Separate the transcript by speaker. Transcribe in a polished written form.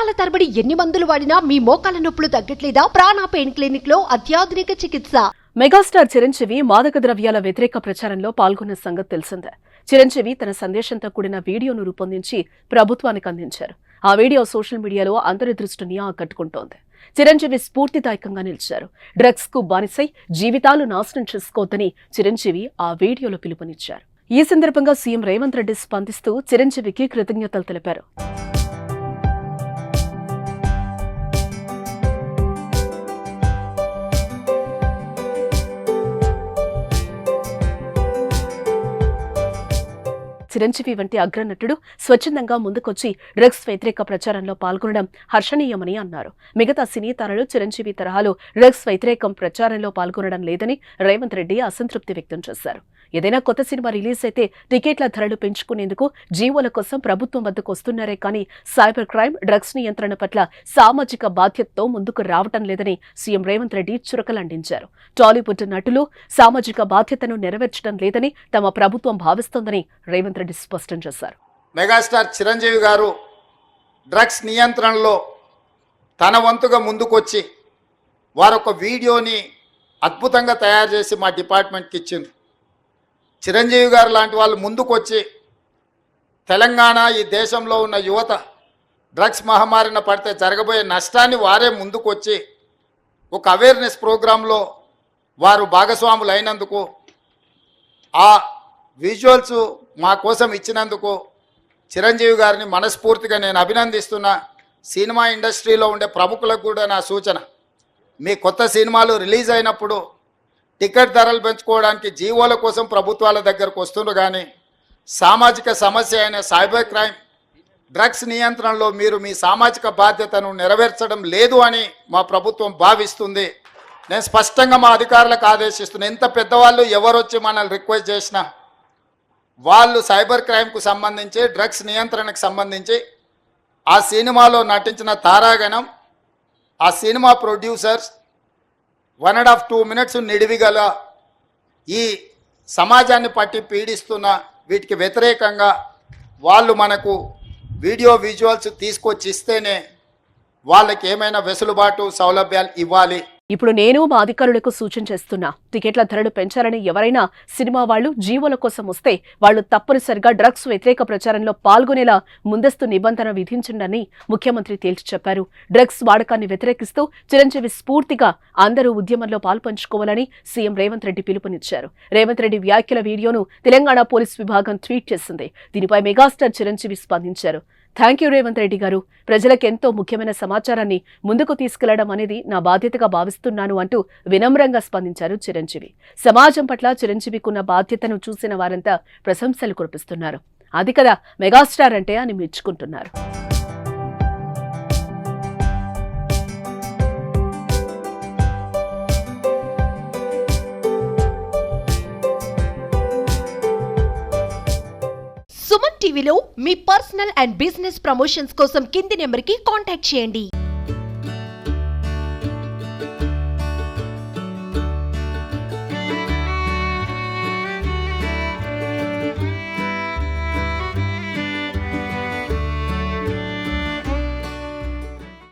Speaker 1: సంవత్సరాల తరబడి ఎన్ని మందులు వాడినా మీ మోకాల నొప్పులు తగ్గట్లేదా? ప్రాణ పెయిన్ క్లినిక్ లో అత్యాధునిక చికిత్స.
Speaker 2: మెగాస్టార్ చిరంజీవి మాదక ద్రవ్యాల వ్యతిరేక ప్రచారంలో పాల్గొన్న సంగతి తెలిసిందే. చిరంజీవి తన సందేశంతో కూడిన వీడియోను రూపొందించి ప్రభుత్వానికి అందించారు. ఆ వీడియో సోషల్ మీడియాలో అందరి దృష్టిని ఆకట్టుకుంటోంది. చిరంజీవి స్ఫూర్తిదాయకంగా నిలిచారు. డ్రగ్స్ కు బానిసై జీవితాలు నాశనం చేసుకోవద్దని చిరంజీవి ఆ వీడియోలో పిలుపునిచ్చారు. ఈ సందర్భంగా సీఎం రేవంత్ రెడ్డి స్పందిస్తూ చిరంజీవికి కృతజ్ఞతలు తెలిపారు. చిరంజీవి వంటి అగ్రనటుడు స్వచ్ఛందంగా ముందుకొచ్చి డ్రగ్స్ వ్యతిరేక ప్రచారంలో పాల్గొనడం హర్షణీయమని అన్నారు. మిగతా సినీ తారలు చిరంజీవి తరహాలో డ్రగ్స్ వ్యతిరేకం ప్రచారంలో పాల్గొనడం లేదని రేవంత్ రెడ్డి అసంతృప్తి వ్యక్తం చేశారు. ఏదైనా కొత్త సినిమా రిలీజ్ అయితే టికెట్ల ధరలు పెంచుకునేందుకు జీవోల కోసం ప్రభుత్వం వద్దకు వస్తున్నారే కానీ సైబర్ క్రైమ్, డ్రగ్స్ నియంత్రణ పట్ల సామాజిక బాధ్యతతో ముందుకు రావటం లేదని సీఎం రేవంత్ రెడ్డి చురకలంటించారు. టాలీవుడ్ నటులు సామాజిక బాధ్యతను నెరవేర్చడం లేదని తమ ప్రభుత్వం భావిస్తోందని రేవంత్ రెడ్డి స్పష్టం చేశారు.
Speaker 3: మెగాస్టార్ చిరంజీవి గారు డ్రగ్స్ నియంత్రణలో తన వంతుగా ముందుకొచ్చి వారొక వీడియోని అద్భుతంగా తయారు చేసి మా డిపార్ట్మెంట్కి ఇచ్చింది. చిరంజీవి గారు లాంటి వాళ్ళు ముందుకొచ్చి తెలంగాణ, ఈ దేశంలో ఉన్న యువత డ్రగ్స్ మహమ్మారిన పడితే జరగబోయే నష్టాన్ని వారే ముందుకొచ్చి ఒక అవేర్నెస్ ప్రోగ్రాంలో వారు భాగస్వాములు అయినందుకు, ఆ విజువల్స్ మా కోసం ఇచ్చినందుకు చిరంజీవి గారిని మనస్ఫూర్తిగా నేను అభినందిస్తున్నా. సినిమా ఇండస్ట్రీలో ఉండే ప్రముఖులకు కూడా నా సూచన, మీ కొత్త సినిమాలు రిలీజ్ అయినప్పుడు టికెట్ ధరలు పెంచుకోవడానికి జీవోల కోసం ప్రభుత్వాల దగ్గరకు వస్తుండ్రు, కానీ సామాజిక సమస్య అయిన సైబర్ క్రైమ్, డ్రగ్స్ నియంత్రణలో మీరు మీ సామాజిక బాధ్యతను నెరవేర్చడం లేదు అని మా ప్రభుత్వం భావిస్తుంది. నేను స్పష్టంగా మా అధికారులకు ఆదేశిస్తున్నాను, ఎంత పెద్దవాళ్ళు ఎవరొచ్చి మనల్ని రిక్వెస్ట్ చేసినా వాళ్ళు సైబర్ క్రైమ్కు సంబంధించి, డ్రగ్స్ నియంత్రణకు సంబంధించి ఆ సినిమాలో నటించిన తారాగణం, ఆ సినిమా ప్రొడ్యూసర్స్ 1.5-2 minutes నిడివిగల ఈ సమాజాన్ని పట్టి పీడిస్తున్న వీటికి వ్యతిరేకంగా వాళ్ళు మనకు వీడియో విజువల్స్ తీసుకొచ్చి ఇస్తేనే వాళ్ళకి ఏమైనా వెసులుబాటు, సౌలభ్యాలు ఇవ్వాలి.
Speaker 2: ఇప్పుడు నేను మా అధికారులకు సూచన చేస్తున్నా, టికెట్ల ధరలు పెంచాలని ఎవరైనా సినిమా వాళ్లు జీవోల కోసం వస్తే వాళ్లు తప్పనిసరిగా డ్రగ్స్ వ్యతిరేక ప్రచారంలో పాల్గొనేలా ముందస్తు నిబంధన విధించండి ముఖ్యమంత్రి తేల్చి చెప్పారు. డ్రగ్స్ వాడకాన్ని వ్యతిరేకిస్తూ చిరంజీవి స్ఫూర్తిగా అందరూ ఉద్యమంలో పాల్పంచుకోవాలని సీఎం రేవంత్ రెడ్డి పిలుపునిచ్చారు. రేవంత్ రెడ్డి వ్యాఖ్యల వీడియోను తెలంగాణ పోలీస్ విభాగం ట్వీట్ చేసింది. దీనిపై మెగాస్టార్ చిరంజీవి స్పందించారు. థ్యాంక్ యూ రేవంత్ రెడ్డి గారు, ప్రజలకెంతో ముఖ్యమైన సమాచారాన్ని ముందుకు తీసుకెళ్లడం అనేది నా బాధ్యతగా భావిస్తున్నాను అంటూ వినమ్రంగా స్పందించారు చిరంజీవి. సమాజం పట్ల చిరంజీవికున్న బాధ్యతను చూసిన వారంతా ప్రశంసలు కురిపిస్తున్నారు. అది కదా మెగాస్టార్ అంటే అని మెచ్చుకుంటున్నారు.
Speaker 1: సుమన్ టీవీలో మీ పర్సనల్ అండ్ బిజినెస్ ప్రమోషన్స్ కోసం కింది నెంబర్కి కాంటాక్ట్ చేయండి.